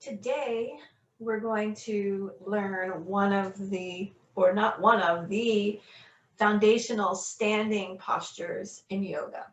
Today, we're going to learn one of the, or not one of the, foundational standing postures in yoga.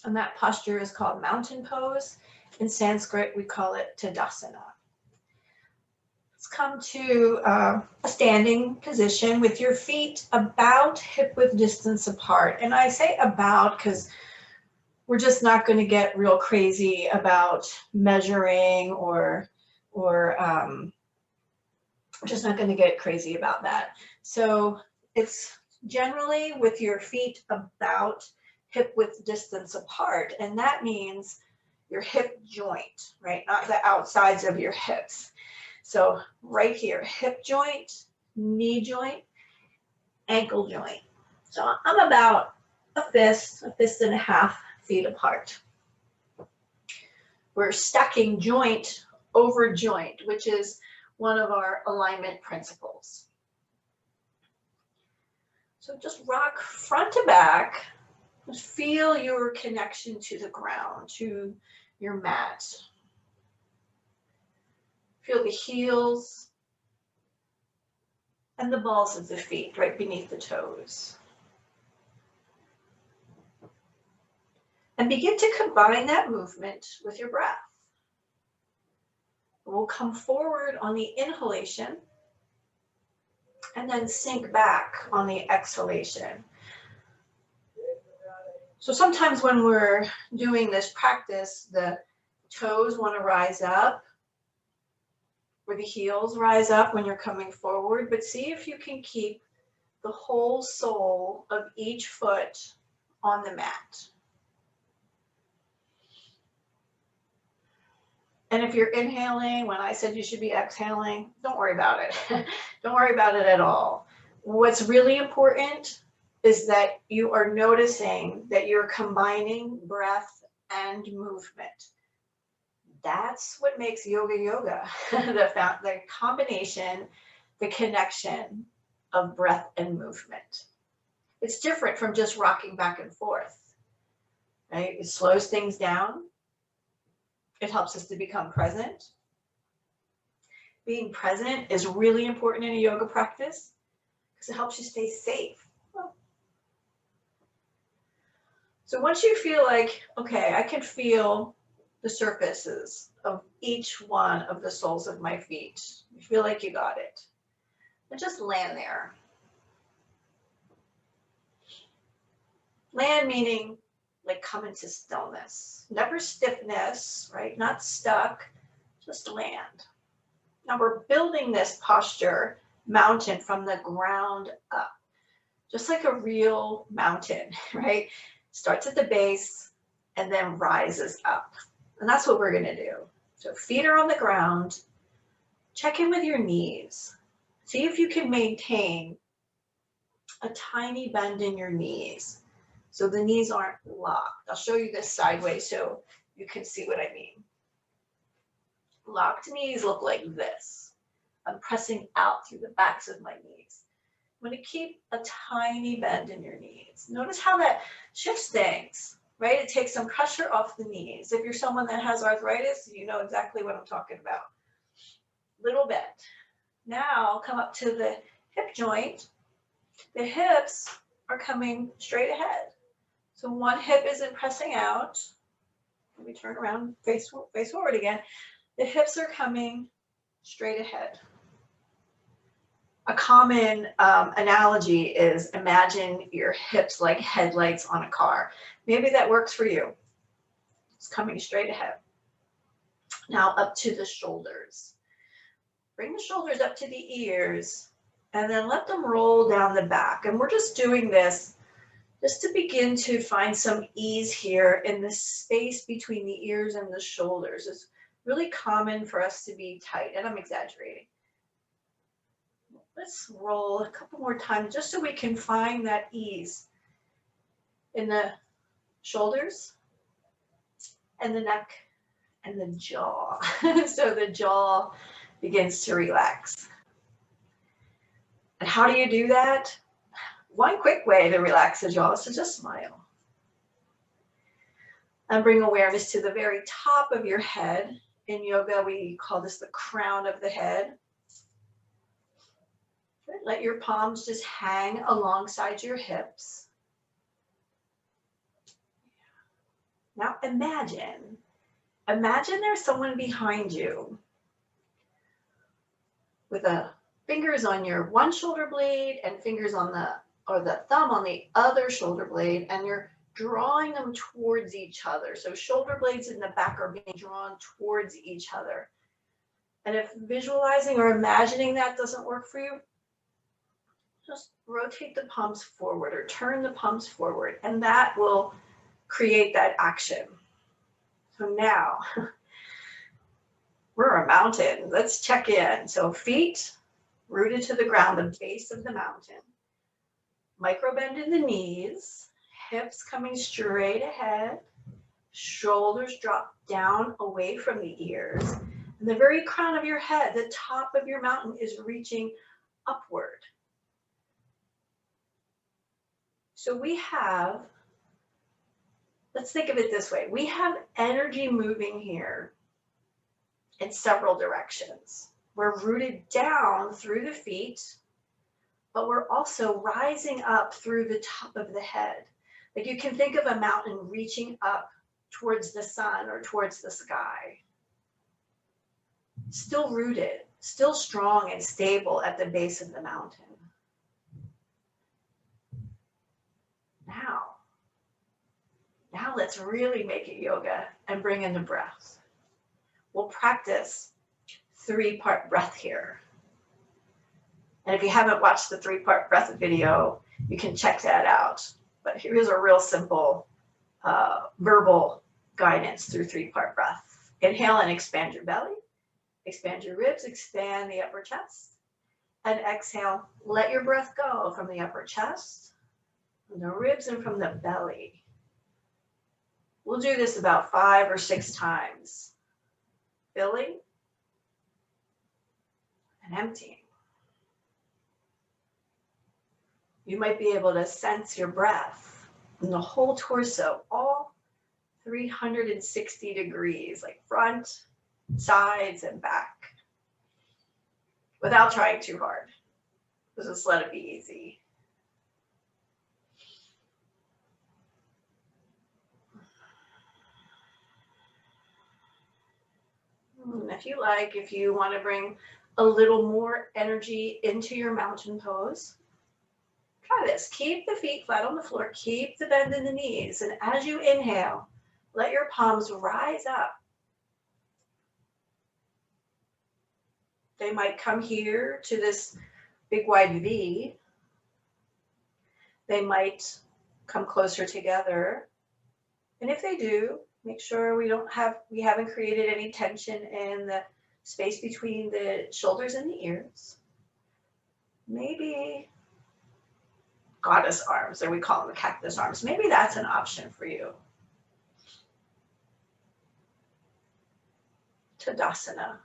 And that posture is called mountain pose. In Sanskrit, we call it Tadasana. Let's come to a standing position with your feet about hip width distance apart. And I say about because we're just not going to get real crazy about measuring or we're just not going to get crazy about that. So it's generally with your feet about hip width distance apart, and that means your hip joint, right? Not the outsides of your hips. So right here, hip joint, knee joint, ankle joint. So I'm about a fist and a half feet apart. We're stacking joint over joint, which is one of our alignment principles. So just rock front to back. Just feel your connection to the ground, to your mat. Feel the heels and the balls of the feet right beneath the toes. And begin to combine that movement with your breath. We'll come forward on the inhalation and then sink back on the exhalation. So sometimes when we're doing this practice, the toes want to rise up or the heels rise up when you're coming forward, but see if you can keep the whole sole of each foot on the mat. And if you're inhaling, when I said you should be exhaling, don't worry about it. Don't worry about it at all. What's really important is that you are noticing that you're combining breath and movement. That's what makes yoga yoga, the combination, the connection of breath and movement. It's different from just rocking back and forth, right? It slows things down. It helps us to become present. Being present is really important in a yoga practice because it helps you stay safe. So once you feel like, okay, I can feel the surfaces of each one of the soles of my feet, you feel like you got it, and just land there. Land meaning like come into stillness, never stiffness, right? Not stuck, just land. Now we're building this posture mountain from the ground up, just like a real mountain, right? Starts at the base and then rises up. And that's what we're gonna do. So feet are on the ground, check in with your knees. See if you can maintain a tiny bend in your knees. So the knees aren't locked. I'll show you this sideways so you can see what I mean. Locked knees look like this. I'm pressing out through the backs of my knees. I'm going to keep a tiny bend in your knees. Notice how that shifts things, right? It takes some pressure off the knees. If you're someone that has arthritis, you know exactly what I'm talking about. Little bend. Now come up to the hip joint. The hips are coming straight ahead. So one hip isn't pressing out. Let me turn around, face forward again. The hips are coming straight ahead. A common analogy is imagine your hips like headlights on a car. Maybe that works for you. It's coming straight ahead. Now up to the shoulders. Bring the shoulders up to the ears and then let them roll down the back. And we're just doing this just to begin to find some ease here in the space between the ears and the shoulders. It's really common for us to be tight, and I'm exaggerating. Let's roll a couple more times just so we can find that ease in the shoulders and the neck and the jaw. So the jaw begins to relax. And how do you do that? One quick way to relax the jaw is to just smile. And bring awareness to the very top of your head In yoga, we call this the crown of the head. Let your palms just hang alongside your hips. Now imagine there's someone behind you with fingers on your one shoulder blade and fingers on the thumb on the other shoulder blade, and you're drawing them towards each other. So shoulder blades in the back are being drawn towards each other. And if visualizing or imagining that doesn't work for you, just rotate the palms forward or turn the palms forward, and that will create that action. So now we're a mountain. Let's check in. So feet rooted to the ground, the base of the mountain. Micro bend in the knees, hips coming straight ahead, shoulders drop down away from the ears, and the very crown of your head, the top of your mountain, is reaching upward. So we have, let's think of it this way. We have energy moving here in several directions. We're rooted down through the feet, but we're also rising up through the top of the head. Like you can think of a mountain reaching up towards the sun or towards the sky. Still rooted, still strong and stable at the base of the mountain. Now let's really make it yoga and bring in the breath. We'll practice 3-part breath here. And if you haven't watched the 3-part breath video, you can check that out. But here's a real simple verbal guidance through 3-part breath. Inhale and expand your belly, expand your ribs, expand the upper chest. And exhale, let your breath go from the upper chest, from the ribs, and from the belly. We'll do this about 5 or 6 times. Filling and emptying. You might be able to sense your breath in the whole torso, all 360 degrees, like front, sides, and back, without trying too hard. Just let it be easy. And if you want to bring a little more energy into your mountain pose, try this. Keep the feet flat on the floor. Keep the bend in the knees. And as you inhale, let your palms rise up. They might come here to this big wide V. They might come closer together. And if they do, make sure we haven't created any tension in the space between the shoulders and the ears. Maybe goddess arms, or we call them the cactus arms. Maybe that's an option for you. Tadasana.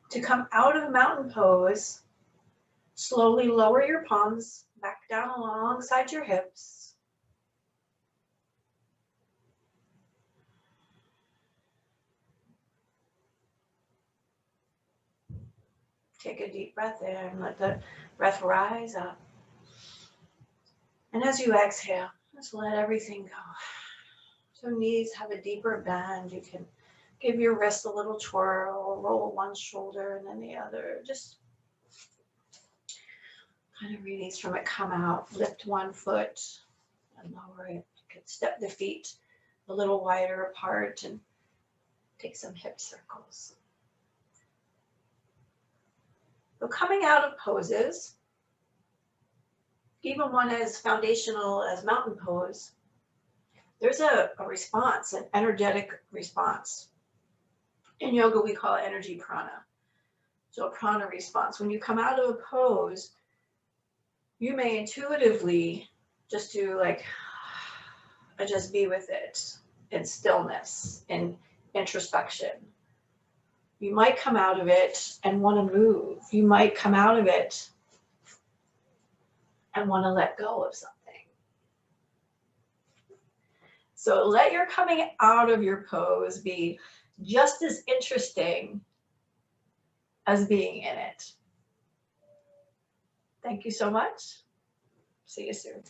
To come out of mountain pose, slowly lower your palms back down alongside your hips. Take a deep breath in, let the breath rise up. And as you exhale, just let everything go. So knees have a deeper bend. You can give your wrist a little twirl, roll one shoulder and then the other. Just kind of release from it, come out, lift one foot and lower it. You can step the feet a little wider apart and take some hip circles. So coming out of poses, even one as foundational as mountain pose, there's a response, an energetic response. In yoga, we call it energy prana. So a prana response. When you come out of a pose, you may intuitively just do like, just be with it in stillness, in introspection. You might come out of it and want to move. You might come out of it and want to let go of something. So let your coming out of your pose be just as interesting as being in it. Thank you so much. See you soon.